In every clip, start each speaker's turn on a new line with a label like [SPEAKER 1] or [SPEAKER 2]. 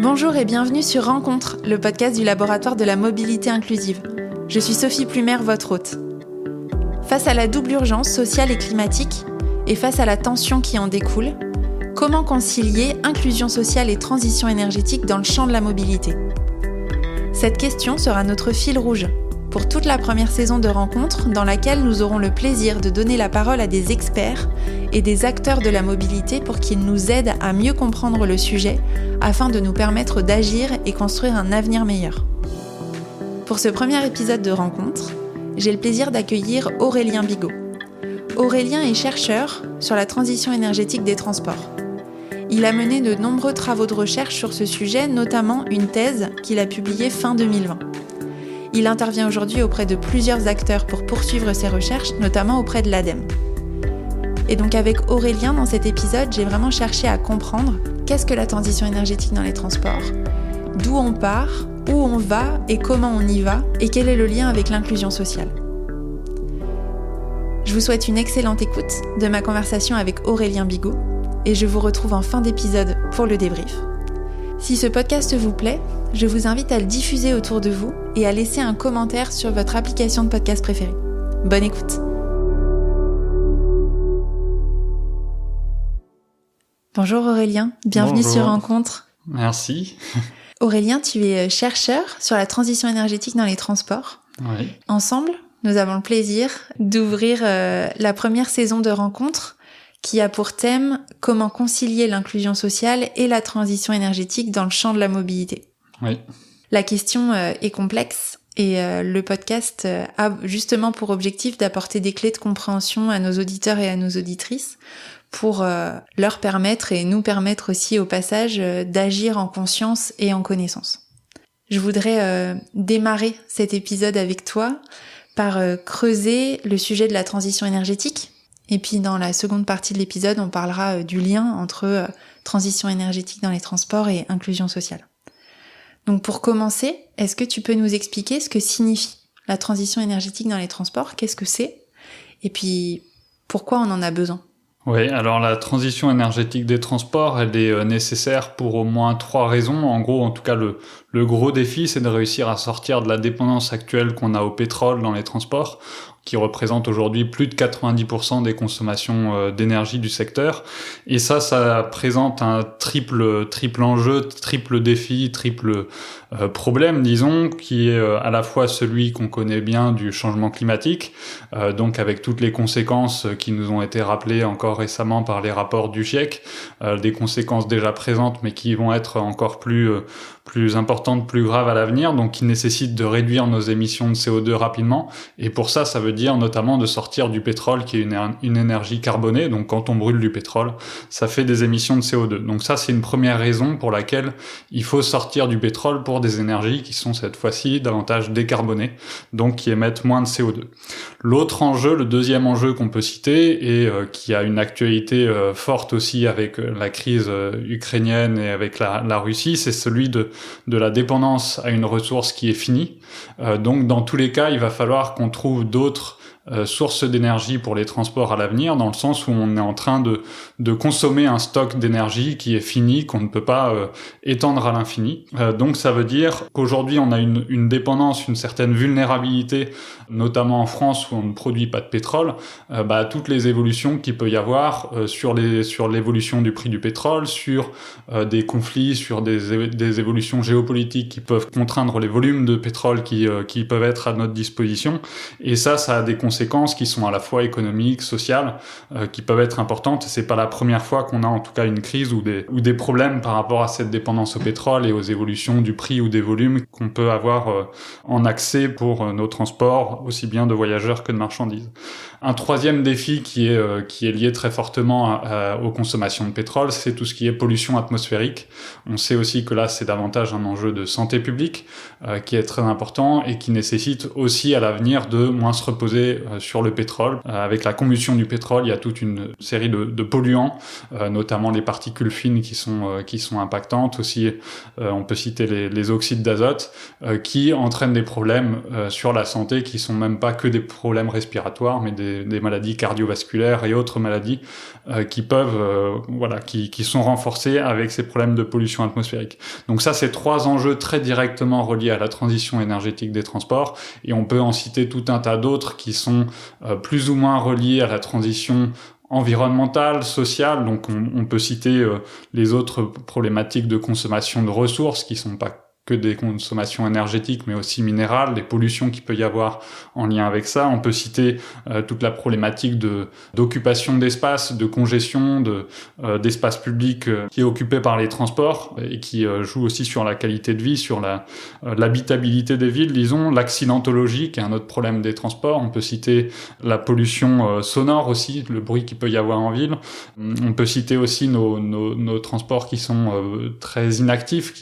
[SPEAKER 1] Bonjour et bienvenue sur Rencontre, le podcast du laboratoire de la mobilité inclusive. Je suis Sophie Plumer, votre hôte. Face à la double urgence sociale et climatique, et face à la tension qui en découle, comment concilier inclusion sociale et transition énergétique dans le champ de la mobilité ? Cette question sera notre fil rouge pour toute la première saison de Rencontre, dans laquelle nous aurons le plaisir de donner la parole à des experts et des acteurs de la mobilité pour qu'ils nous aident à mieux comprendre le sujet afin de nous permettre d'agir et construire un avenir meilleur. Pour ce premier épisode de Rencontre, j'ai le plaisir d'accueillir Aurélien Bigot. Aurélien est chercheur sur la transition énergétique des transports. Il a mené de nombreux travaux de recherche sur ce sujet, notamment une thèse qu'il a publiée fin 2020. Il intervient aujourd'hui auprès de plusieurs acteurs pour poursuivre ses recherches, notamment auprès de l'ADEME. Et donc avec Aurélien, dans cet épisode, j'ai vraiment cherché à comprendre qu'est-ce que la transition énergétique dans les transports, d'où on part, où on va et comment on y va, et quel est le lien avec l'inclusion sociale. Je vous souhaite une excellente écoute de ma conversation avec Aurélien Bigot, et je vous retrouve en fin d'épisode pour le débrief. Si ce podcast vous plaît, je vous invite à le diffuser autour de vous et à laisser un commentaire sur votre application de podcast préférée. Bonne écoute. Bonjour Aurélien, bienvenue
[SPEAKER 2] Bonjour.
[SPEAKER 1] sur Rencontre.
[SPEAKER 2] Merci.
[SPEAKER 1] Aurélien, tu es chercheur sur la transition énergétique dans les transports.
[SPEAKER 2] Oui.
[SPEAKER 1] Ensemble, nous avons le plaisir d'ouvrir la première saison de Rencontre qui a pour thème « Comment concilier l'inclusion sociale et la transition énergétique dans le champ de la mobilité ».
[SPEAKER 2] Oui.
[SPEAKER 1] La question est complexe et le podcast a justement pour objectif d'apporter des clés de compréhension à nos auditeurs et à nos auditrices pour leur permettre et nous permettre aussi au passage d'agir en conscience et en connaissance. Je voudrais démarrer cet épisode avec toi par creuser le sujet de la transition énergétique. Et puis dans la seconde partie de l'épisode, on parlera du lien entre transition énergétique dans les transports et inclusion sociale. Donc pour commencer, est-ce que tu peux nous expliquer ce que signifie la transition énergétique dans les transports ? Qu'est-ce que c'est ? Et puis pourquoi on en a besoin ?
[SPEAKER 2] Oui, alors la transition énergétique des transports, elle est nécessaire pour au moins 3 raisons. En gros, en tout cas, le gros défi, c'est de réussir à sortir de la dépendance actuelle qu'on a au pétrole dans les transports, qui représente aujourd'hui plus de 90% des consommations d'énergie du secteur. Et ça présente un triple enjeu, triple défi, triple problème, disons, qui est à la fois celui qu'on connaît bien du changement climatique, donc avec toutes les conséquences qui nous ont été rappelées encore récemment par les rapports du GIEC, des conséquences déjà présentes mais qui vont être encore plus importantes, plus graves à l'avenir, donc qui nécessitent de réduire nos émissions de CO2 rapidement. Et pour ça veut dire notamment de sortir du pétrole qui est une énergie carbonée. Donc quand on brûle du pétrole, ça fait des émissions de CO2. Donc ça, c'est une première raison pour laquelle il faut sortir du pétrole pour des énergies qui sont cette fois-ci davantage décarbonées, donc qui émettent moins de CO2. L'autre enjeu, le deuxième enjeu qu'on peut citer et qui a une actualité forte aussi avec la crise ukrainienne et avec la Russie, c'est celui de la dépendance à une ressource qui est finie. Donc dans tous les cas, il va falloir qu'on trouve d'autres sources d'énergie pour les transports à l'avenir, dans le sens où on est en train de consommer un stock d'énergie qui est fini, qu'on ne peut pas étendre à l'infini. Donc ça veut dire qu'aujourd'hui on a une dépendance, une certaine vulnérabilité, notamment en France où on ne produit pas de pétrole, à toutes les évolutions qu'il peut y avoir sur l'évolution du prix du pétrole, sur des conflits, sur des évolutions géopolitiques qui peuvent contraindre les volumes de pétrole qui peuvent être à notre disposition. Et ça a des conséquences qui sont à la fois économiques, sociales, qui peuvent être importantes. C'est pas la première fois qu'on a en tout cas une crise ou des problèmes par rapport à cette dépendance au pétrole et aux évolutions du prix ou des volumes qu'on peut avoir en accès pour nos transports, aussi bien de voyageurs que de marchandises. Un troisième défi qui est lié très fortement aux consommations de pétrole, c'est tout ce qui est pollution atmosphérique. On sait aussi que là, c'est davantage un enjeu de santé publique qui est très important et qui nécessite aussi à l'avenir de moins se reposer sur le pétrole. Avec la combustion du pétrole, il y a toute une série de polluants, notamment les particules fines qui sont impactantes. Aussi, on peut citer les oxydes d'azote, qui entraînent des problèmes sur la santé, qui sont même pas que des problèmes respiratoires, mais des maladies cardiovasculaires et autres maladies qui peuvent, qui sont renforcées avec ces problèmes de pollution atmosphérique. Donc ça, c'est 3 enjeux très directement reliés à la transition énergétique des transports, et on peut en citer tout un tas d'autres qui sont plus ou moins reliés à la transition environnementale, sociale. Donc on peut citer les autres problématiques de consommation de ressources qui sont pas que des consommations énergétiques, mais aussi minérales, des pollutions qu'il peut y avoir en lien avec ça. On peut citer toute la problématique d'occupation d'espace, de congestion, d'espace public qui est occupé par les transports et qui joue aussi sur la qualité de vie, sur l'habitabilité des villes, disons, l'accidentologie, qui est un autre problème des transports. On peut citer la pollution sonore aussi, le bruit qu'il peut y avoir en ville. On peut citer aussi nos transports qui sont très inactifs,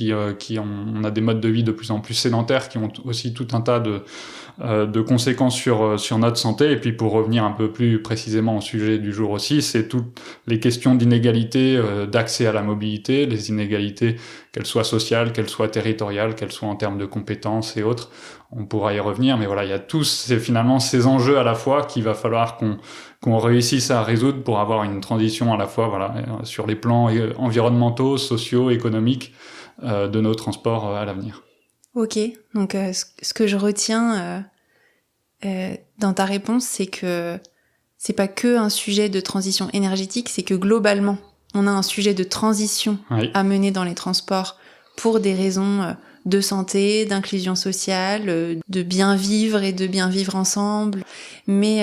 [SPEAKER 2] on a des modes de vie de plus en plus sédentaires qui ont aussi tout un tas de conséquences sur notre santé. Et puis pour revenir un peu plus précisément au sujet du jour aussi, c'est toutes les questions d'inégalité d'accès à la mobilité, les inégalités, qu'elles soient sociales, qu'elles soient territoriales, qu'elles soient en termes de compétences et autres. On pourra y revenir, mais voilà, il y a finalement ces enjeux à la fois qu'il va falloir qu'on réussisse à résoudre pour avoir une transition à la fois sur les plans environnementaux, sociaux, économiques de nos transports à l'avenir.
[SPEAKER 1] Ok, donc ce que je retiens dans ta réponse, c'est que c'est pas que un sujet de transition énergétique, c'est que globalement, on a un sujet de transition à mener dans les transports pour des raisons de santé, d'inclusion sociale, de bien vivre et de bien vivre ensemble. Mais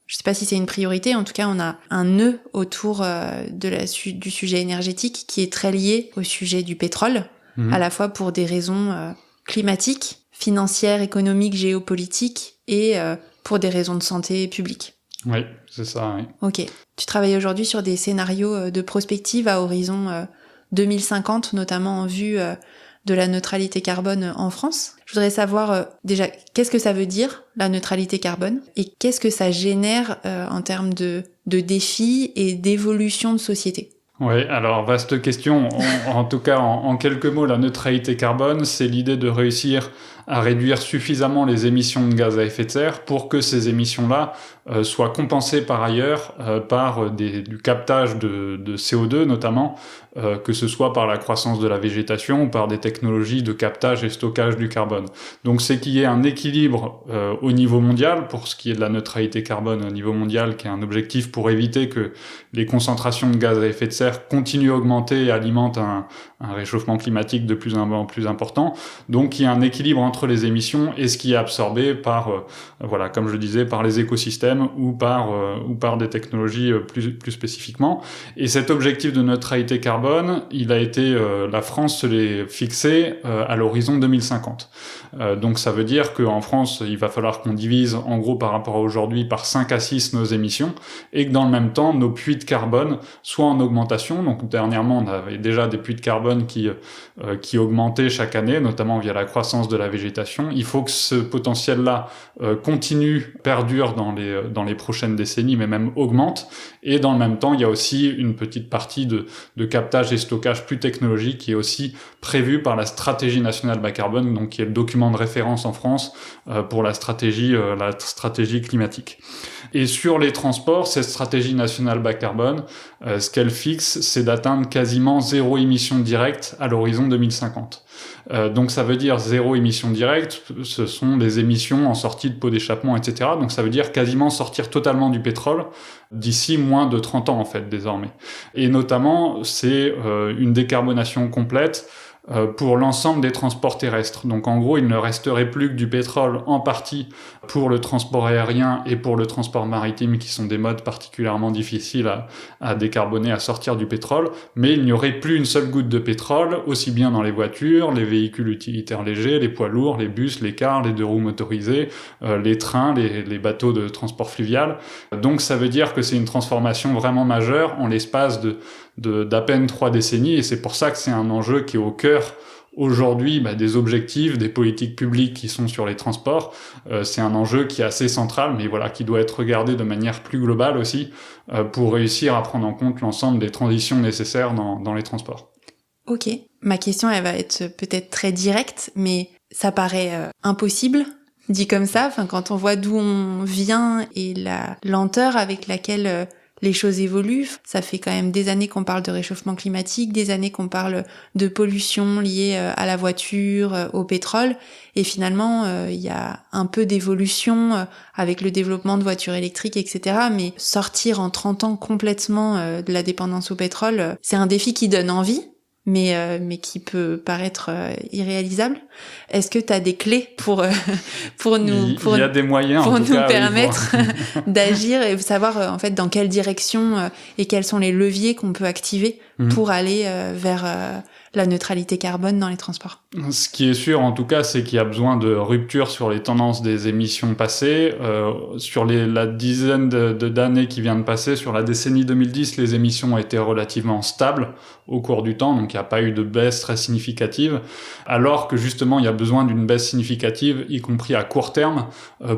[SPEAKER 1] je sais pas si c'est une priorité, en tout cas on a un nœud autour du sujet énergétique qui est très lié au sujet du pétrole, à la fois pour des raisons climatiques, financières, économiques, géopolitiques et pour des raisons de santé publique.
[SPEAKER 2] Oui, c'est ça, oui.
[SPEAKER 1] Ok. Tu travailles aujourd'hui sur des scénarios de prospective à horizon 2050, notamment en vue de la neutralité carbone en France. Je voudrais savoir déjà qu'est-ce que ça veut dire, la neutralité carbone, et qu'est-ce que ça génère en termes de défis et d'évolution de société.
[SPEAKER 2] Oui, alors vaste question. En tout cas, en quelques mots, la neutralité carbone, c'est l'idée de réussir à réduire suffisamment les émissions de gaz à effet de serre pour que ces émissions-là soient compensées par ailleurs par du captage de CO2 notamment, que ce soit par la croissance de la végétation ou par des technologies de captage et stockage du carbone. Donc c'est qu'il y ait un équilibre au niveau mondial pour ce qui est de la neutralité carbone au niveau mondial, qui est un objectif pour éviter que les concentrations de gaz à effet de serre continuent à augmenter et alimentent un réchauffement climatique de plus en plus important. Donc il y a un équilibre entre les émissions et ce qui est absorbé par, comme je le disais, par les écosystèmes ou par des technologies plus spécifiquement. Et cet objectif de neutralité carbone, il a été, la France se l'est fixé à l'horizon 2050. Donc ça veut dire qu'en France, il va falloir qu'on divise en gros par rapport à aujourd'hui par 5 à 6 nos émissions et que dans le même temps, nos puits de carbone soient en augmentation. Donc dernièrement, on avait déjà des puits de carbone qui augmentaient chaque année, notamment via la croissance de la végétation. Il faut que ce potentiel-là perdure dans les prochaines décennies, mais même augmente. Et dans le même temps, il y a aussi une petite partie de captage et stockage plus technologique qui est aussi prévue par la stratégie nationale bas carbone, donc qui est le document de référence en France pour la stratégie climatique. Et sur les transports, cette stratégie nationale bas carbone, ce qu'elle fixe, c'est d'atteindre quasiment 0 émission directe à l'horizon 2050. Donc ça veut dire 0 émission directe, ce sont des émissions en sortie de pots d'échappement, etc. Donc ça veut dire quasiment sortir totalement du pétrole d'ici moins de 30 ans en fait désormais. Et notamment, c'est une décarbonation complète pour l'ensemble des transports terrestres. Donc en gros, il ne resterait plus que du pétrole en partie pour le transport aérien et pour le transport maritime, qui sont des modes particulièrement difficiles à décarboner, à sortir du pétrole, mais il n'y aurait plus une seule goutte de pétrole, aussi bien dans les voitures, les véhicules utilitaires légers, les poids lourds, les bus, les cars, les 2 roues motorisées, les trains, les bateaux de transport fluvial. Donc ça veut dire que c'est une transformation vraiment majeure en l'espace d'à peine 3 décennies, et c'est pour ça que c'est un enjeu qui est au cœur aujourd'hui des objectifs, des politiques publiques qui sont sur les transports. C'est un enjeu qui est assez central, mais voilà, qui doit être regardé de manière plus globale aussi pour réussir à prendre en compte l'ensemble des transitions nécessaires dans les transports.
[SPEAKER 1] Ok, ma question elle va être peut-être très directe, mais ça paraît impossible dit comme ça. Enfin, quand on voit d'où on vient et la lenteur avec laquelle les choses évoluent, ça fait quand même des années qu'on parle de réchauffement climatique, des années qu'on parle de pollution liée à la voiture, au pétrole, et finalement il y a un peu d'évolution avec le développement de voitures électriques, etc. Mais sortir en 30 ans complètement de la dépendance au pétrole, c'est un défi qui donne envie, mais qui peut paraître irréalisable. Est-ce que tu as des clés pour nous
[SPEAKER 2] il y a des moyens
[SPEAKER 1] pour
[SPEAKER 2] en tout
[SPEAKER 1] nous
[SPEAKER 2] cas,
[SPEAKER 1] permettre d'agir et savoir en fait dans quelle direction et quels sont les leviers qu'on peut activer pour aller vers la neutralité carbone dans les transports?
[SPEAKER 2] Ce qui est sûr, en tout cas, c'est qu'il y a besoin de rupture sur les tendances des émissions passées. Sur la dizaine d'années qui vient de passer, sur la décennie 2010, les émissions ont été relativement stables au cours du temps, donc il n'y a pas eu de baisse très significative, alors que justement, il y a besoin d'une baisse significative, y compris à court terme,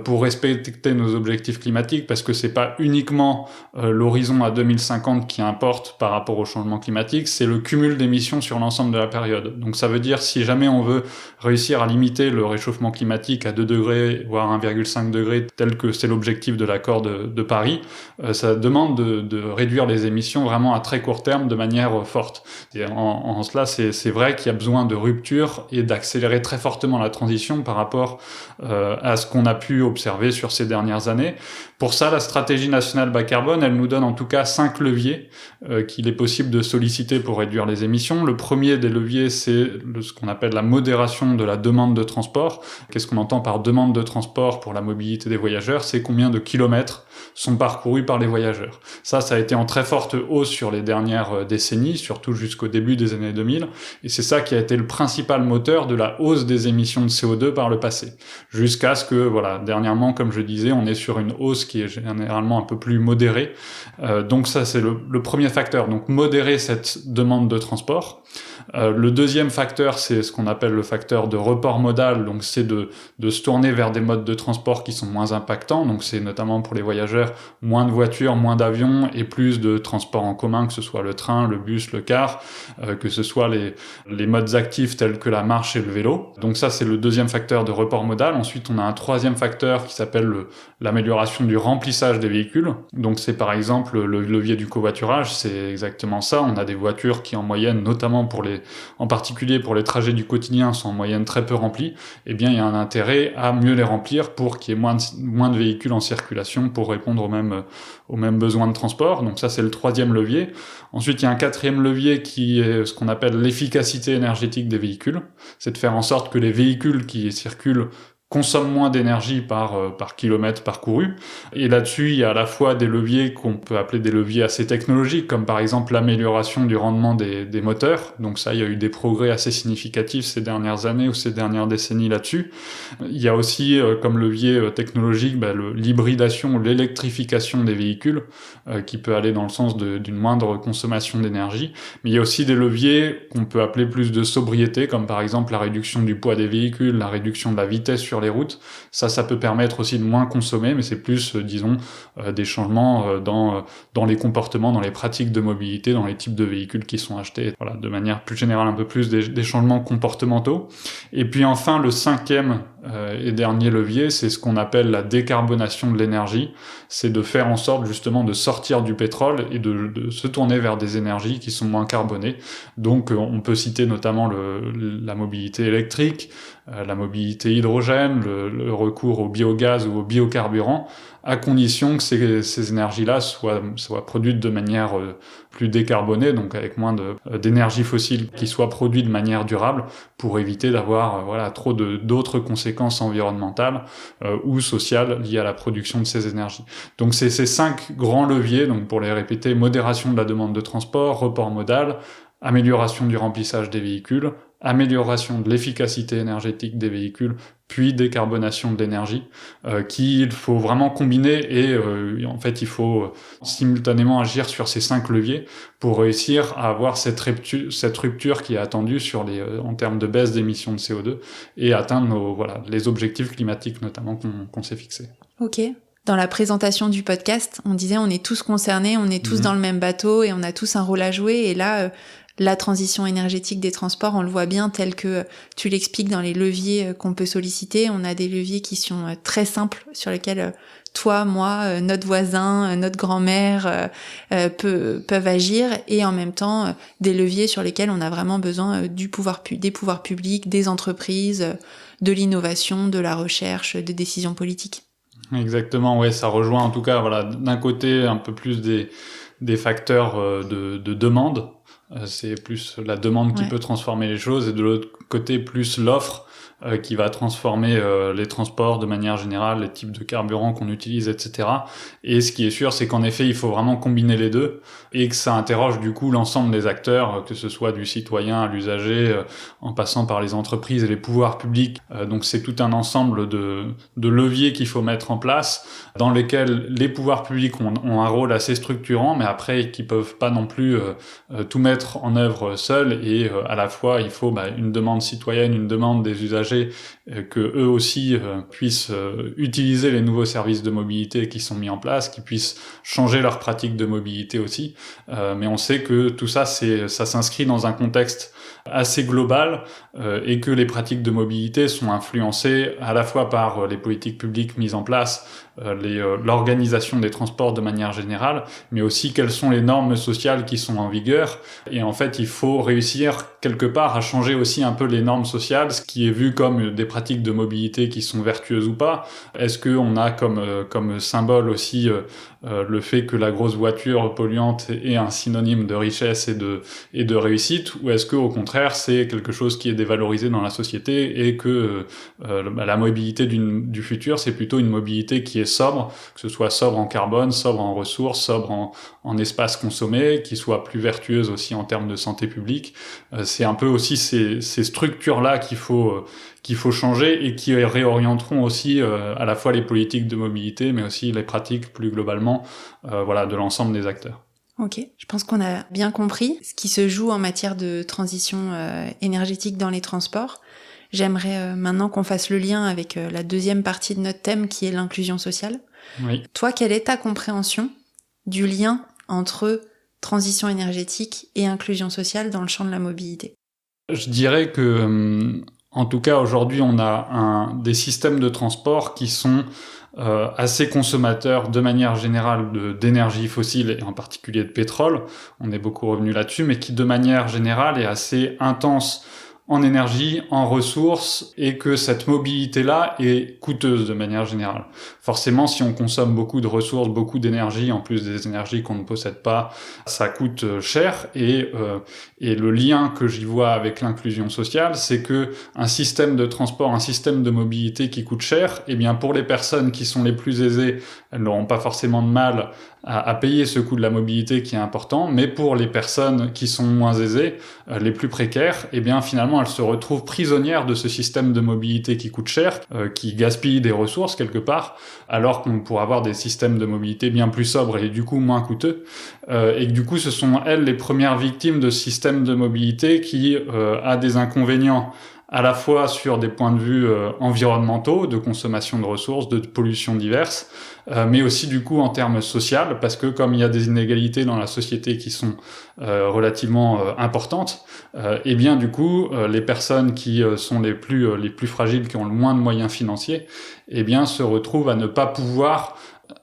[SPEAKER 2] pour respecter nos objectifs climatiques, parce que c'est pas uniquement l'horizon à 2050 qui importe par rapport au changement climatique, c'est le cumul d'émissions sur l'ensemble de la période. Donc ça veut dire, si jamais on veut réussir à limiter le réchauffement climatique à 2 degrés, voire 1,5 degré, tel que c'est l'objectif de l'accord de Paris, ça demande de réduire les émissions vraiment à très court terme de manière forte. Et en cela, c'est vrai qu'il y a besoin de rupture et d'accélérer très fortement la transition par rapport à ce qu'on a pu observer sur ces dernières années. Pour ça, la stratégie nationale bas carbone, elle nous donne en tout cas 5 leviers qu'il est possible de solliciter pour réduire les émissions. Le premier des leviers, c'est ce qu'on appelle la modération de la demande de transport. Qu'est-ce qu'on entend par demande de transport pour la mobilité des voyageurs? C'est combien de kilomètres sont parcourus par les voyageurs. Ça a été en très forte hausse sur les dernières décennies, surtout jusqu'au début des années 2000, et c'est ça qui a été le principal moteur de la hausse des émissions de CO2 par le passé. Jusqu'à ce que, voilà, dernièrement, comme je disais, on est sur une hausse qui est généralement un peu plus modérée. Donc ça, c'est le premier facteur. Donc modérer cette demande de transport. Le deuxième facteur, c'est ce qu'on appelle le facteur de report modal. Donc c'est de se tourner vers des modes de transport qui sont moins impactants. Donc c'est notamment pour les voyageurs moins de voitures, moins d'avions et plus de transports en commun, que ce soit le train, le bus, le car, que ce soit les modes actifs tels que la marche et le vélo. Donc ça, c'est le deuxième facteur de report modal. Ensuite, on a un troisième facteur qui s'appelle l'amélioration du remplissage des véhicules. Donc c'est par exemple le levier du covoiturage, c'est exactement ça. On a des voitures qui en moyenne, notamment en particulier pour les trajets du quotidien, sont en moyenne très peu remplis. Eh bien, il y a un intérêt à mieux les remplir pour qu'il y ait moins de véhicules en circulation pour répondre aux mêmes besoins de transport. Donc ça, c'est le troisième levier. Ensuite, il y a un quatrième levier qui est ce qu'on appelle l'efficacité énergétique des véhicules. C'est de faire en sorte que les véhicules qui circulent consomment moins d'énergie par kilomètre parcouru. Et là-dessus, il y a à la fois des leviers qu'on peut appeler des leviers assez technologiques, comme par exemple l'amélioration du rendement des moteurs. Donc ça, il y a eu des progrès assez significatifs ces dernières années ou ces dernières décennies là-dessus. Il y a aussi comme levier technologique l'hybridation ou l'électrification des véhicules, qui peut aller dans le sens d'une moindre consommation d'énergie. Mais il y a aussi des leviers qu'on peut appeler plus de sobriété, comme par exemple la réduction du poids des véhicules, la réduction de la vitesse sur les routes. Ça peut permettre aussi de moins consommer, mais c'est plus, disons, des changements dans les comportements, dans les pratiques de mobilité, dans les types de véhicules qui sont achetés. Voilà, de manière plus générale, un peu plus des changements comportementaux. Et puis enfin, le cinquième et dernier levier, c'est ce qu'on appelle la décarbonation de l'énergie. C'est de faire en sorte justement de sortir du pétrole et de se tourner vers des énergies qui sont moins carbonées. Donc on peut citer notamment la mobilité électrique, la mobilité hydrogène, le recours au biogaz ou au biocarburant, à condition que ces énergies-là soient produites de manière plus décarbonée, donc avec moins d'énergie fossile qui soit produite de manière durable, pour éviter d'avoir trop d'autres conséquences environnementales ou sociales liées à la production de ces énergies. Donc c'est ces 5 grands leviers, donc pour les répéter: modération de la demande de transport, report modal, amélioration du remplissage des véhicules, amélioration de l'efficacité énergétique des véhicules, puis décarbonation de l'énergie, qu'il faut vraiment combiner et en fait il faut simultanément agir sur ces 5 leviers pour réussir à avoir cette rupture qui est attendue en termes de baisse d'émissions de CO2 et atteindre les objectifs climatiques notamment qu'on s'est fixés.
[SPEAKER 1] Ok. Dans la présentation du podcast, on disait on est tous concernés, on est tous dans le même bateau et on a tous un rôle à jouer. Et là, la transition énergétique des transports, on le voit bien tel que tu l'expliques dans les leviers qu'on peut solliciter. On a des leviers qui sont très simples sur lesquels toi, moi, notre voisin, notre grand-mère peuvent agir, et en même temps des leviers sur lesquels on a vraiment besoin des pouvoirs publics, des entreprises, de l'innovation, de la recherche, des décisions politiques.
[SPEAKER 2] Exactement, ouais, ça rejoint en tout cas, d'un côté un peu plus des facteurs de demande, c'est plus la demande qui peut transformer les choses, et de l'autre côté plus l'offre qui va transformer les transports de manière générale, les types de carburant qu'on utilise, etc. Et ce qui est sûr, c'est qu'en effet, il faut vraiment combiner les deux, et que ça interroge du coup l'ensemble des acteurs, que ce soit du citoyen à l'usager, en passant par les entreprises et les pouvoirs publics. Donc c'est tout un ensemble de leviers qu'il faut mettre en place, dans lesquels les pouvoirs publics ont un rôle assez structurant, mais après qui peuvent pas non plus tout mettre en œuvre seuls, et à la fois il faut une demande citoyenne, une demande des usagers, que eux aussi puissent utiliser les nouveaux services de mobilité qui sont mis en place, qui puissent changer leurs pratiques de mobilité aussi. Mais on sait que tout ça, ça s'inscrit dans un contexte assez global, et que les pratiques de mobilité sont influencées à la fois par les politiques publiques mises en place, l'organisation des transports de manière générale, mais aussi quelles sont les normes sociales qui sont en vigueur. Et en fait, il faut réussir quelque part à changer aussi un peu les normes sociales, ce qui est vu comme des pratiques de mobilité qui sont vertueuses ou pas. Est-ce qu'on a comme symbole aussi le fait que la grosse voiture polluante est un synonyme de richesse et de réussite, ou est-ce que au contraire c'est quelque chose qui est dévalorisé dans la société, et que la mobilité du futur, c'est plutôt une mobilité qui est sobre, que ce soit sobre en carbone, sobre en ressources, sobre en espace consommé, qui soit plus vertueuse aussi en termes de santé publique. C'est un peu aussi ces structures-là qu'il faut changer, et qui réorienteront aussi à la fois les politiques de mobilité, mais aussi les pratiques plus globalement de l'ensemble des acteurs.
[SPEAKER 1] Ok, je pense qu'on a bien compris ce qui se joue en matière de transition énergétique dans les transports. J'aimerais maintenant qu'on fasse le lien avec la deuxième partie de notre thème, qui est l'inclusion sociale.
[SPEAKER 2] Oui.
[SPEAKER 1] Toi, quelle est ta compréhension du lien entre transition énergétique et inclusion sociale dans le champ de la mobilité ?
[SPEAKER 2] Je dirais que, en tout cas, aujourd'hui, on a des systèmes de transport qui sont assez consommateurs de manière générale d'énergie fossile, et en particulier de pétrole. On est beaucoup revenu là-dessus, mais qui de manière générale est assez intense en énergie, en ressources, et que cette mobilité-là est coûteuse de manière générale. Forcément, si on consomme beaucoup de ressources, beaucoup d'énergie, en plus des énergies qu'on ne possède pas, ça coûte cher, et le lien que j'y vois avec l'inclusion sociale, c'est que un système de transport, un système de mobilité qui coûte cher, eh bien, pour les personnes qui sont les plus aisées, elles n'auront pas forcément de mal à payer ce coût de la mobilité qui est important, mais pour les personnes qui sont moins aisées, les plus précaires, eh bien, finalement, elles se retrouvent prisonnières de ce système de mobilité qui coûte cher, qui gaspille des ressources quelque part, alors qu'on pourrait avoir des systèmes de mobilité bien plus sobres et du coup moins coûteux, et que du coup ce sont elles les premières victimes de ce système de mobilité qui a des inconvénients à la fois sur des points de vue environnementaux, de consommation de ressources, de pollution diverses, mais aussi du coup en termes sociaux, parce que comme il y a des inégalités dans la société qui sont relativement importantes, et bien du coup les personnes qui sont les plus fragiles, qui ont le moins de moyens financiers, et bien se retrouvent à ne pas pouvoir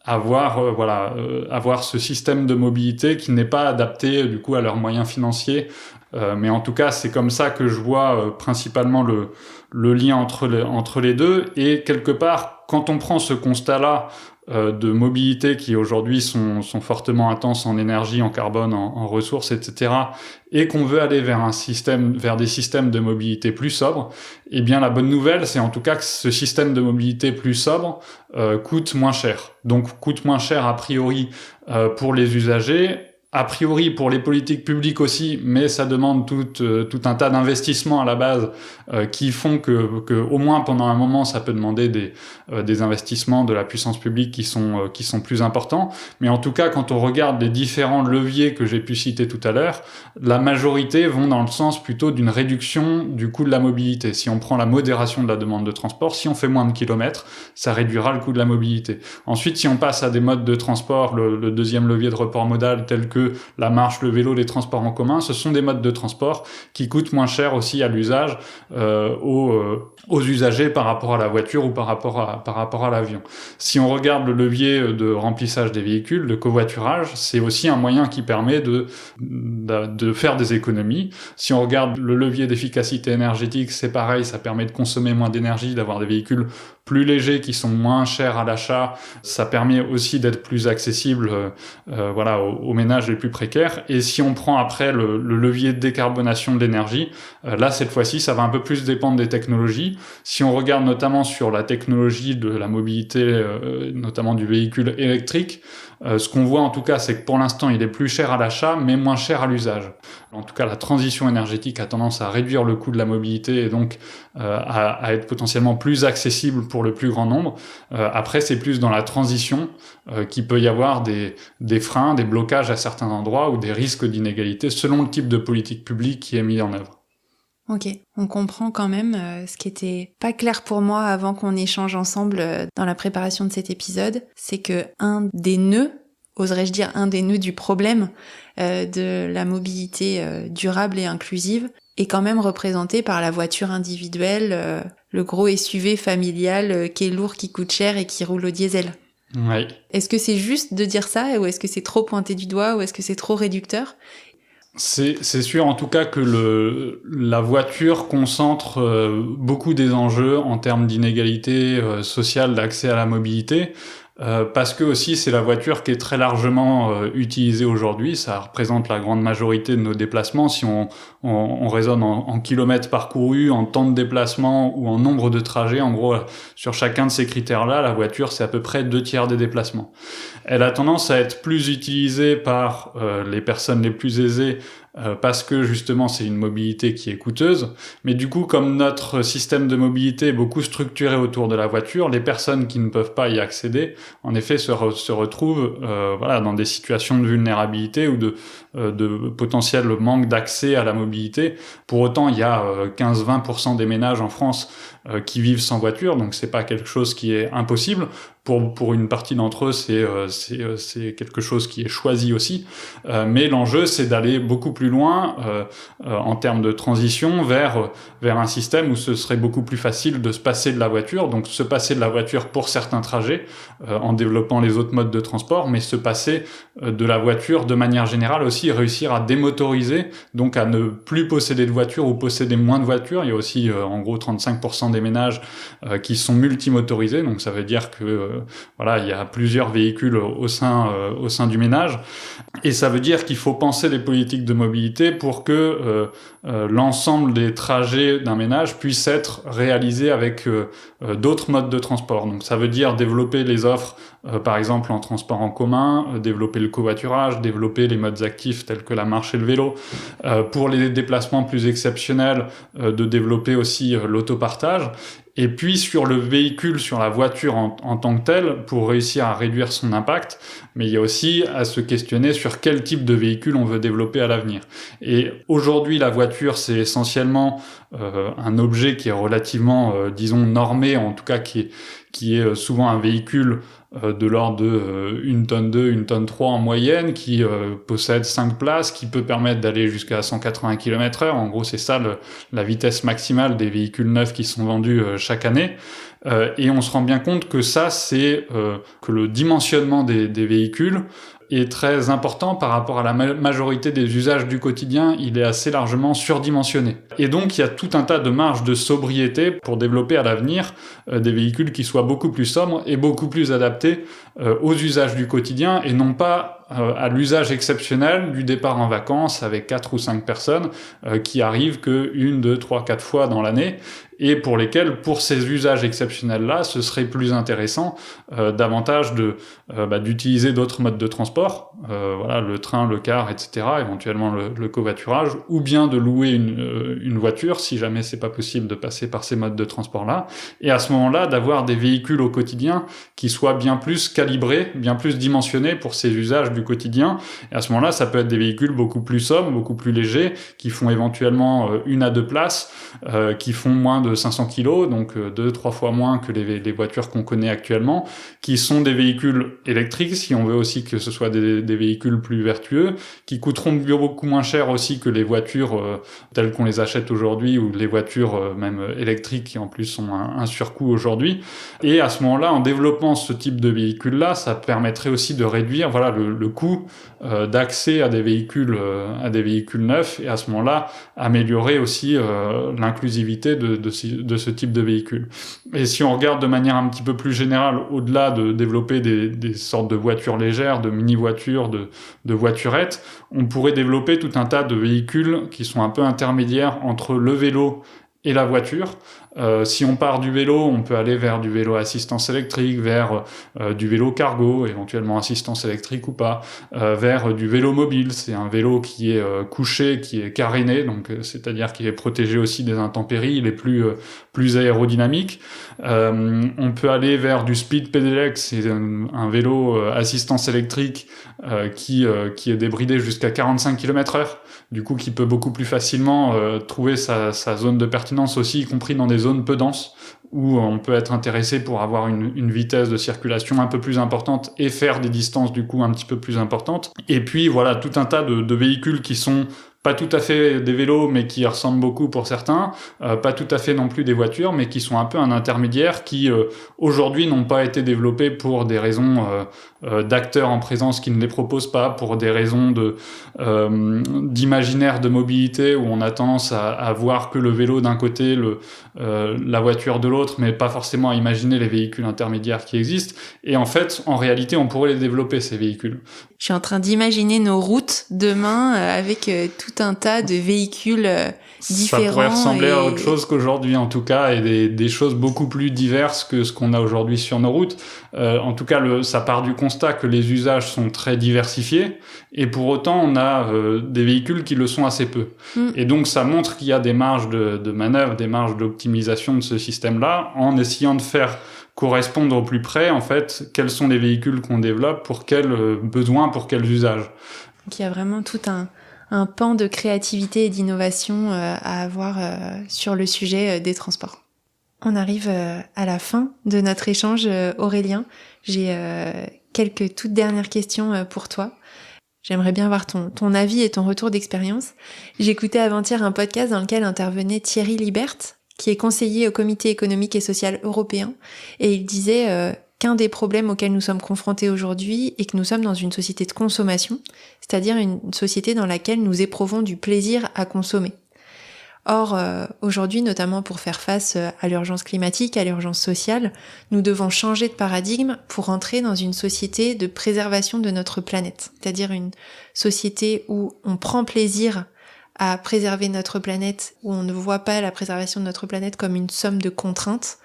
[SPEAKER 2] avoir ce système de mobilité qui n'est pas adapté du coup à leurs moyens financiers. Mais en tout cas, c'est comme ça que je vois principalement le lien entre les deux. Et quelque part, quand on prend ce constat-là de mobilité qui aujourd'hui sont fortement intenses en énergie, en carbone, en ressources, etc., et qu'on veut aller vers des systèmes de mobilité plus sobres, eh bien la bonne nouvelle, c'est en tout cas que ce système de mobilité plus sobre coûte moins cher. Donc coûte moins cher a priori pour les usagers, a priori pour les politiques publiques aussi, mais ça demande tout un tas d'investissements à la base qui font que au moins pendant un moment ça peut demander des investissements de la puissance publique qui sont plus importants. Mais en tout cas, quand on regarde les différents leviers que j'ai pu citer tout à l'heure, la majorité vont dans le sens plutôt d'une réduction du coût de la mobilité. Si on prend la modération de la demande de transport, si on fait moins de kilomètres, ça réduira le coût de la mobilité. Ensuite, si on passe à des modes de transport, le deuxième levier de report modal tel que la marche, le vélo, les transports en commun, ce sont des modes de transport qui coûtent moins cher aussi à l'usage aux usagers par rapport à la voiture ou par rapport à l'avion. Si on regarde le levier de remplissage des véhicules, de covoiturage, c'est aussi un moyen qui permet de faire des économies. Si on regarde le levier d'efficacité énergétique, c'est pareil, ça permet de consommer moins d'énergie, d'avoir des véhicules plus légers qui sont moins chers à l'achat. Ça permet aussi d'être plus accessible aux ménages les plus précaires. Et si on prend après le levier de décarbonation de l'énergie, là cette fois-ci ça va un peu plus dépendre des technologies. Si on regarde notamment sur la technologie de la mobilité, notamment du véhicule électrique, ce qu'on voit en tout cas, c'est que pour l'instant, il est plus cher à l'achat, mais moins cher à l'usage. En tout cas, la transition énergétique a tendance à réduire le coût de la mobilité et donc à être potentiellement plus accessible pour le plus grand nombre. Après, c'est plus dans la transition qu'il peut y avoir des freins, des blocages à certains endroits ou des risques d'inégalité selon le type de politique publique qui est mis en œuvre.
[SPEAKER 1] Ok, on comprend quand même ce qui était pas clair pour moi avant qu'on échange ensemble dans la préparation de cet épisode, c'est que un des nœuds du problème de la mobilité durable et inclusive est quand même représenté par la voiture individuelle, le gros SUV familial qui est lourd, qui coûte cher et qui roule au diesel.
[SPEAKER 2] Oui.
[SPEAKER 1] Est-ce que c'est juste de dire ça ou est-ce que c'est trop pointé du doigt ou est-ce que c'est trop réducteur ?
[SPEAKER 2] C'est sûr en tout cas que la voiture concentre beaucoup des enjeux en termes d'inégalité sociale d'accès à la mobilité. Parce que aussi c'est la voiture qui est très largement utilisée aujourd'hui, ça représente la grande majorité de nos déplacements. Si on raisonne en kilomètres parcourus, en temps de déplacement ou en nombre de trajets, en gros sur chacun de ces critères-là, la voiture c'est à peu près 2/3 des déplacements. Elle a tendance à être plus utilisée par les personnes les plus aisées parce que justement c'est une mobilité qui est coûteuse, mais du coup comme notre système de mobilité est beaucoup structuré autour de la voiture, les personnes qui ne peuvent pas y accéder, en effet se retrouvent dans des situations de vulnérabilité ou de potentiel manque d'accès à la mobilité. Pour autant, il y a 15-20% des ménages en France qui vivent sans voiture, donc c'est pas quelque chose qui est impossible. Pour une partie d'entre eux, c'est quelque chose qui est choisi aussi. Mais l'enjeu, c'est d'aller beaucoup plus loin en termes de transition vers un système où ce serait beaucoup plus facile de se passer de la voiture. Donc se passer de la voiture pour certains trajets en développant les autres modes de transport, mais se passer de la voiture de manière générale aussi, réussir à démotoriser, donc à ne plus posséder de voiture ou posséder moins de voitures. Il y a aussi en gros 35% des ménages qui sont multimotorisés, donc ça veut dire que il y a plusieurs véhicules au sein du ménage, et ça veut dire qu'il faut penser les politiques de mobilité pour que l'ensemble des trajets d'un ménage puissent être réalisés avec d'autres modes de transport. Donc ça veut dire développer les offres, par exemple en transport en commun, développer le covoiturage, développer les modes actifs tels que la marche et le vélo, pour les déplacements plus exceptionnels, de développer aussi l'autopartage. Et puis sur le véhicule, sur la voiture en tant que telle, pour réussir à réduire son impact, mais il y a aussi à se questionner sur quel type de véhicule on veut développer à l'avenir. Et aujourd'hui, la voiture, c'est essentiellement un objet qui est relativement, normé, en tout cas qui est souvent un véhicule de l'ordre de 1 tonne 2, 1 tonne 3 en moyenne, qui possède 5 places, qui peut permettre d'aller jusqu'à 180 km/h. En gros, c'est ça la vitesse maximale des véhicules neufs qui sont vendus chaque année. Et on se rend bien compte que ça, c'est que le dimensionnement des véhicules est très important par rapport à la majorité des usages du quotidien. Il est assez largement surdimensionné. Et donc, il y a tout un tas de marges de sobriété pour développer à l'avenir des véhicules qui soient beaucoup plus sobres et beaucoup plus adaptés aux usages du quotidien et non pas à l'usage exceptionnel du départ en vacances avec 4 ou 5 personnes qui arrivent que 1, 2, 3, 4 fois dans l'année et pour lesquels, pour ces usages exceptionnels-là, ce serait plus intéressant davantage d'utiliser d'autres modes de transport, voilà, le train, le car, etc., éventuellement le covoiturage, ou bien de louer une voiture, si jamais c'est pas possible de passer par ces modes de transport-là, et à ce moment-là, d'avoir des véhicules au quotidien qui soient bien plus calibrés, bien plus dimensionnés pour ces usages du quotidien. Et à ce moment-là, ça peut être des véhicules beaucoup plus sobres, beaucoup plus légers, qui font éventuellement 1 à 2 places, qui font moins de 500 kilos, donc 2-3 fois moins que les voitures qu'on connaît actuellement, qui sont des véhicules électriques, si on veut aussi que ce soit des véhicules plus vertueux, qui coûteront beaucoup moins cher aussi que les voitures telles qu'on les achète aujourd'hui, ou les voitures même électriques qui en plus ont un surcoût aujourd'hui. Et à ce moment-là, en développant ce type de véhicule-là, ça permettrait aussi de réduire le coût d'accès à des véhicules neufs, et à ce moment-là améliorer aussi l'inclusivité de ce type de véhicule. Et si on regarde de manière un petit peu plus générale, au-delà de développer des sortes de voitures légères, de mini-voitures, de voiturettes, on pourrait développer tout un tas de véhicules qui sont un peu intermédiaires entre le vélo et la voiture. Si on part du vélo, on peut aller vers du vélo assistance électrique, vers du vélo cargo, éventuellement assistance électrique ou pas, vers du vélo mobile. C'est un vélo qui est couché, qui est caréné, donc c'est-à-dire qu'il est protégé aussi des intempéries, il est plus aérodynamique. On peut aller vers du speed pedelec, c'est un vélo assistance électrique qui est débridé jusqu'à 45 km/h, du coup qui peut beaucoup plus facilement trouver sa zone de pertinence aussi, y compris dans des zones peu denses, où on peut être intéressé pour avoir une vitesse de circulation un peu plus importante et faire des distances du coup un petit peu plus importantes. Et puis voilà, tout un tas de véhicules qui sont pas tout à fait des vélos, mais qui ressemblent beaucoup pour certains, pas tout à fait non plus des voitures, mais qui sont un peu un intermédiaire, qui aujourd'hui n'ont pas été développés pour des raisons d'acteurs en présence qui ne les proposent pas, pour des raisons d'imaginaire de mobilité, où on a tendance à voir que le vélo d'un côté, la voiture de l'autre, mais pas forcément à imaginer les véhicules intermédiaires qui existent. Et en fait, en réalité, on pourrait les développer, ces véhicules.
[SPEAKER 1] Je suis en train d'imaginer nos routes demain avec tout un tas de véhicules différents.
[SPEAKER 2] Ça pourrait ressembler à autre chose qu'aujourd'hui, en tout cas, et des choses beaucoup plus diverses que ce qu'on a aujourd'hui sur nos routes. En tout cas, ça part du constat que les usages sont très diversifiés, et pour autant, on a des véhicules qui le sont assez peu. Et donc, ça montre qu'il y a des marges de manœuvre, des marges d'optimisation de ce système-là, en essayant de faire correspondre au plus près, en fait, quels sont les véhicules qu'on développe, pour quels besoins, pour quels usages.
[SPEAKER 1] Donc, il y a vraiment tout un pan de créativité et d'innovation à avoir sur le sujet des transports. On arrive à la fin de notre échange, Aurélien. J'ai quelques toutes dernières questions pour toi. J'aimerais bien avoir ton avis et ton retour d'expérience. J'écoutais avant-hier un podcast dans lequel intervenait Thierry Libert, qui est conseiller au Comité économique et social européen, et il disait qu'un des problèmes auxquels nous sommes confrontés aujourd'hui est que nous sommes dans une société de consommation, c'est-à-dire une société dans laquelle nous éprouvons du plaisir à consommer. Or, aujourd'hui, notamment pour faire face à l'urgence climatique, à l'urgence sociale, nous devons changer de paradigme pour entrer dans une société de préservation de notre planète, c'est-à-dire une société où on prend plaisir à préserver notre planète, où on ne voit pas la préservation de notre planète comme une somme de contraintes,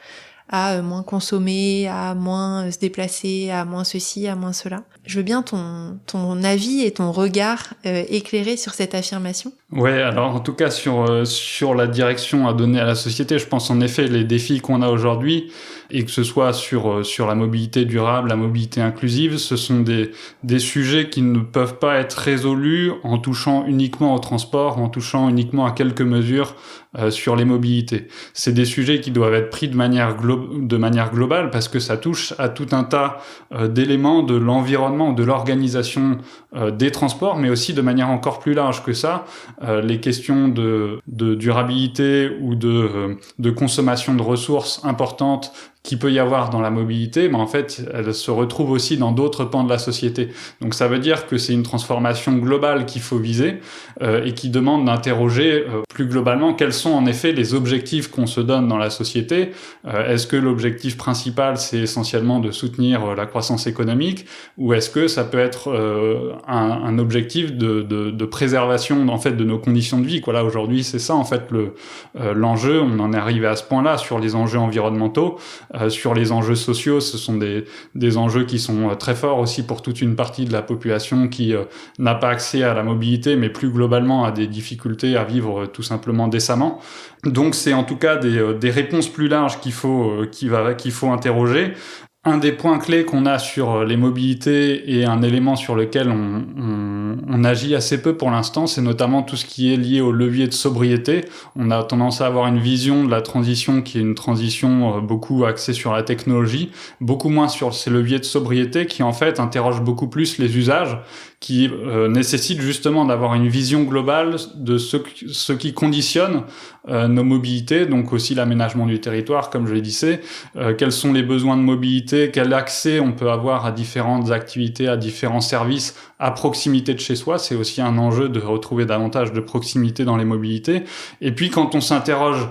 [SPEAKER 1] à moins consommer, à moins se déplacer, à moins ceci, à moins cela. Je veux bien ton avis et ton regard éclairé sur cette affirmation.
[SPEAKER 2] Ouais, alors en tout cas sur la direction à donner à la société, je pense en effet les défis qu'on a aujourd'hui, et que ce soit sur la mobilité durable, la mobilité inclusive, ce sont des sujets qui ne peuvent pas être résolus en touchant uniquement au transport, en touchant uniquement à quelques mesures sur les mobilités. C'est des sujets qui doivent être pris de manière globale, parce que ça touche à tout un tas d'éléments de l'environnement, de l'organisation des transports, mais aussi de manière encore plus large que ça, les questions de durabilité ou de consommation de ressources importantes qu'il peut y avoir dans la mobilité, mais en fait, elle se retrouve aussi dans d'autres pans de la société. Donc ça veut dire que c'est une transformation globale qu'il faut viser et qui demande d'interroger plus globalement quels sont en effet les objectifs qu'on se donne dans la société. Est-ce que l'objectif principal, c'est essentiellement de soutenir la croissance économique, ou est-ce que ça peut être un objectif de préservation en fait de nos conditions de vie, quoi. Là aujourd'hui, c'est ça en fait l'enjeu. On en est arrivé à ce point-là sur les enjeux environnementaux. Sur les enjeux sociaux, ce sont des enjeux qui sont très forts aussi pour toute une partie de la population qui n'a pas accès à la mobilité, mais plus globalement à des difficultés à vivre tout simplement décemment. Donc c'est en tout cas des réponses plus larges qu'il faut interroger. Un des points clés qu'on a sur les mobilités et un élément sur lequel on agit assez peu pour l'instant, c'est notamment tout ce qui est lié au levier de sobriété. On a tendance à avoir une vision de la transition qui est une transition beaucoup axée sur la technologie, beaucoup moins sur ces leviers de sobriété qui en fait interrogent beaucoup plus les usages, qui nécessitent justement d'avoir une vision globale de ce qui conditionne nos mobilités, donc aussi l'aménagement du territoire, comme je l'ai dit, quels sont les besoins de mobilité, quel accès on peut avoir à différentes activités, à différents services à proximité de chez soi. C'est aussi un enjeu de retrouver davantage de proximité dans les mobilités. Et puis quand on s'interroge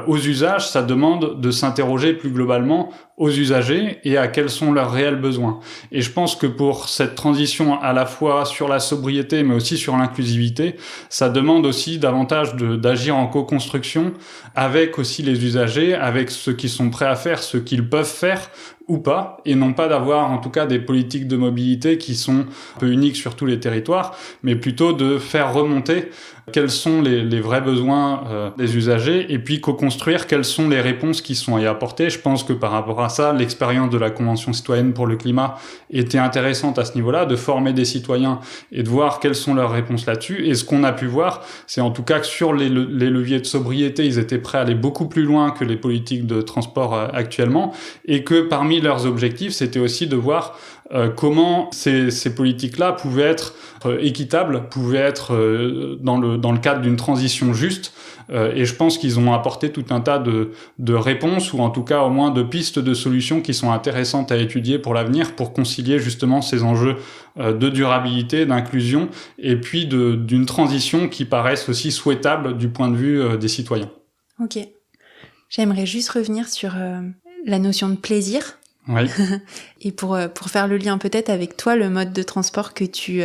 [SPEAKER 2] aux usages, ça demande de s'interroger plus globalement aux usagers et à quels sont leurs réels besoins. Et je pense que pour cette transition à la fois sur la sobriété mais aussi sur l'inclusivité, ça demande aussi davantage d'agir en co-construction avec aussi les usagers, avec ceux qui sont prêts à faire ce qu'ils peuvent faire ou pas, et non pas d'avoir en tout cas des politiques de mobilité qui sont un peu uniques sur tous les territoires, mais plutôt de faire remonter quels sont les vrais besoins des usagers et puis co-construire quelles sont les réponses qui sont à y apporter. Je pense que par rapport à ça, l'expérience de la Convention citoyenne pour le climat était intéressante à ce niveau-là, de former des citoyens et de voir quelles sont leurs réponses là-dessus. Et ce qu'on a pu voir, c'est en tout cas que sur les leviers de sobriété, ils étaient prêts à aller beaucoup plus loin que les politiques de transport actuellement, et que parmi leurs objectifs, c'était aussi de voir comment ces politiques-là pouvaient être équitables, pouvaient être dans le cadre d'une transition juste. Et je pense qu'ils ont apporté tout un tas de réponses, ou en tout cas au moins de pistes de solutions qui sont intéressantes à étudier pour l'avenir, pour concilier justement ces enjeux de durabilité, d'inclusion, et puis d'une transition qui paraissent aussi souhaitables du point de vue des citoyens.
[SPEAKER 1] Ok. J'aimerais juste revenir sur la notion de plaisir.
[SPEAKER 2] Oui.
[SPEAKER 1] Et pour faire le lien peut-être avec toi, le mode de transport que tu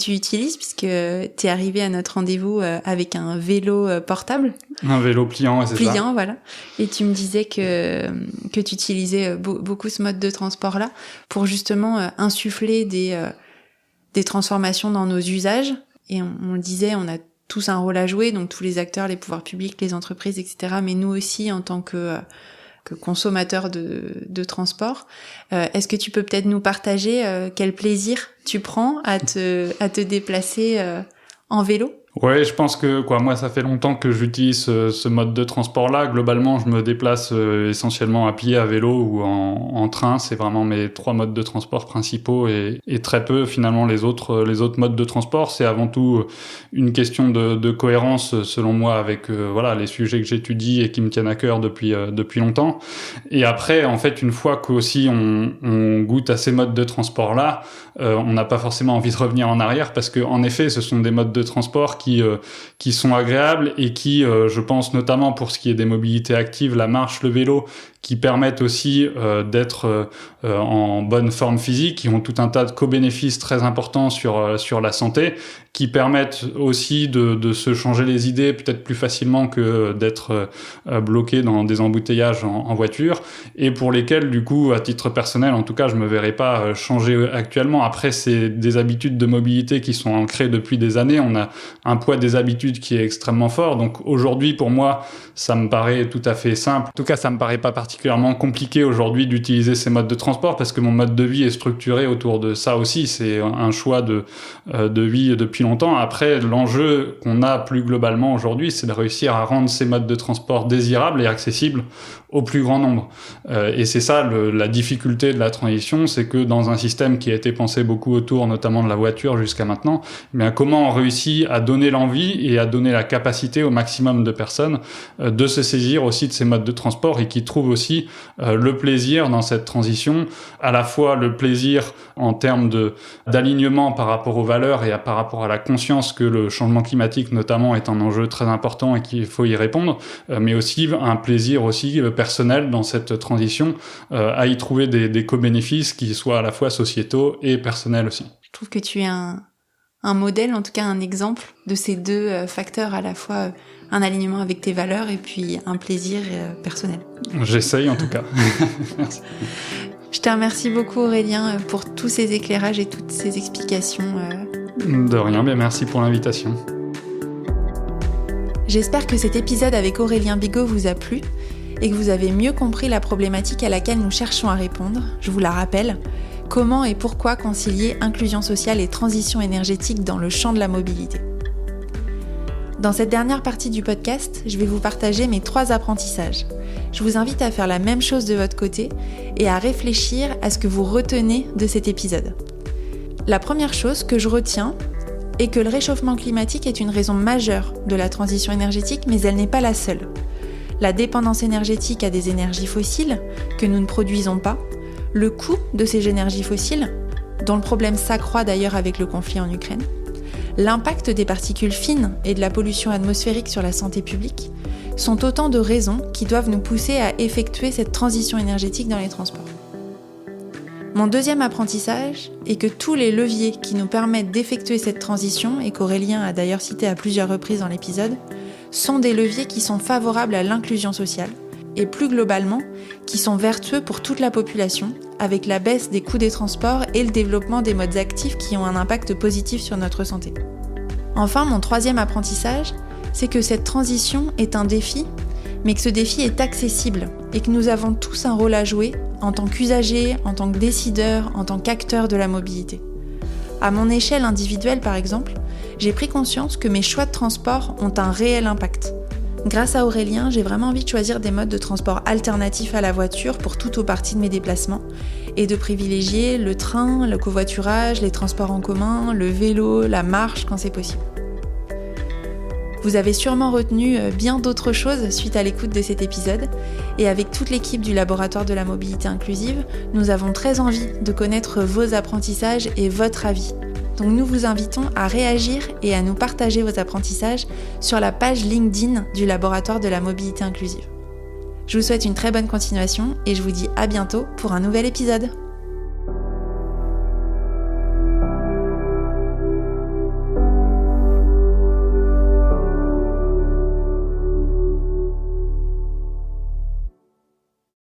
[SPEAKER 1] utilises, puisque t'es arrivé à notre rendez-vous avec un vélo portable.
[SPEAKER 2] Un vélo pliant, c'est ça.
[SPEAKER 1] Pliant, voilà. Et tu me disais que tu utilisais beaucoup ce mode de transport-là pour justement insuffler des transformations dans nos usages. Et on le disait, on a tous un rôle à jouer, donc tous les acteurs, les pouvoirs publics, les entreprises, etc. Mais nous aussi, en tant que consommateur de transport. Est-ce que tu peux peut-être nous partager quel plaisir tu prends à te déplacer en vélo ?
[SPEAKER 2] Ouais, je pense que moi ça fait longtemps que j'utilise ce mode de transport-là. Globalement, je me déplace essentiellement à pied, à vélo ou en train. C'est vraiment mes 3 modes de transport principaux et très peu finalement les autres modes de transport. C'est avant tout une question de cohérence selon moi avec les sujets que j'étudie et qui me tiennent à cœur depuis longtemps. Et après, en fait, une fois qu'aussi on goûte à ces modes de transport-là, on n'a pas forcément envie de revenir en arrière, parce que en effet, ce sont des modes de transport qui sont agréables et qui, je pense notamment pour ce qui est des mobilités actives, la marche, le vélo, qui permettent aussi d'être en bonne forme physique, qui ont tout un tas de co-bénéfices très importants sur la santé, qui permettent aussi de se changer les idées peut-être plus facilement que d'être bloqué dans des embouteillages en voiture, et pour lesquels, du coup, à titre personnel, en tout cas, je me verrais pas changer actuellement. Après, c'est des habitudes de mobilité qui sont ancrées depuis des années. On a un poids des habitudes qui est extrêmement fort. Donc aujourd'hui, pour moi, ça me paraît tout à fait simple. En tout cas, ça me paraît pas particulièrement compliqué aujourd'hui d'utiliser ces modes de transport, parce que mon mode de vie est structuré autour de ça aussi. C'est un choix de vie depuis longtemps. Après, l'enjeu qu'on a plus globalement aujourd'hui, c'est de réussir à rendre ces modes de transport désirables et accessibles au plus grand nombre. Et c'est ça la difficulté de la transition, c'est que dans un système qui a été pensé beaucoup autour notamment de la voiture jusqu'à maintenant, bien comment on réussit à donner l'envie et à donner la capacité au maximum de personnes de se saisir aussi de ces modes de transport et qui trouvent aussi le plaisir dans cette transition, à la fois le plaisir en termes d'alignement par rapport aux valeurs et par rapport à la conscience que le changement climatique notamment est un enjeu très important et qu'il faut y répondre, mais aussi un plaisir aussi personnel dans cette transition, à y trouver des co-bénéfices qui soient à la fois sociétaux et personnels aussi.
[SPEAKER 1] Je trouve que tu es un modèle, en tout cas un exemple de ces deux facteurs, à la fois un alignement avec tes valeurs et puis un plaisir personnel.
[SPEAKER 2] J'essaye en tout cas. Merci.
[SPEAKER 1] Je te remercie beaucoup Aurélien pour tous ces éclairages et toutes ces explications.
[SPEAKER 2] De rien, bien merci pour l'invitation.
[SPEAKER 1] J'espère que cet épisode avec Aurélien Bigot vous a plu et que vous avez mieux compris la problématique à laquelle nous cherchons à répondre. Je vous la rappelle, comment et pourquoi concilier inclusion sociale et transition énergétique dans le champ de la mobilité. Dans cette dernière partie du podcast, je vais vous partager mes 3 apprentissages. Je vous invite à faire la même chose de votre côté et à réfléchir à ce que vous retenez de cet épisode. La première chose que je retiens est que le réchauffement climatique est une raison majeure de la transition énergétique, mais elle n'est pas la seule. La dépendance énergétique à des énergies fossiles que nous ne produisons pas, le coût de ces énergies fossiles, dont le problème s'accroît d'ailleurs avec le conflit en Ukraine, l'impact des particules fines et de la pollution atmosphérique sur la santé publique, sont autant de raisons qui doivent nous pousser à effectuer cette transition énergétique dans les transports. Mon deuxième apprentissage est que tous les leviers qui nous permettent d'effectuer cette transition, et qu'Aurélien a d'ailleurs cité à plusieurs reprises dans l'épisode, sont des leviers qui sont favorables à l'inclusion sociale, et plus globalement, qui sont vertueux pour toute la population, avec la baisse des coûts des transports et le développement des modes actifs qui ont un impact positif sur notre santé. Enfin, mon troisième apprentissage, c'est que cette transition est un défi, mais que ce défi est accessible et que nous avons tous un rôle à jouer en tant qu'usagers, en tant que décideurs, en tant qu'acteurs de la mobilité. À mon échelle individuelle, par exemple, j'ai pris conscience que mes choix de transport ont un réel impact. Grâce à Aurélien, j'ai vraiment envie de choisir des modes de transport alternatifs à la voiture pour toute ou partie de mes déplacements et de privilégier le train, le covoiturage, les transports en commun, le vélo, la marche quand c'est possible. Vous avez sûrement retenu bien d'autres choses suite à l'écoute de cet épisode et avec toute l'équipe du Laboratoire de la mobilité inclusive, nous avons très envie de connaître vos apprentissages et votre avis. Donc nous vous invitons à réagir et à nous partager vos apprentissages sur la page LinkedIn du Laboratoire de la mobilité inclusive. Je vous souhaite une très bonne continuation et je vous dis à bientôt pour un nouvel épisode.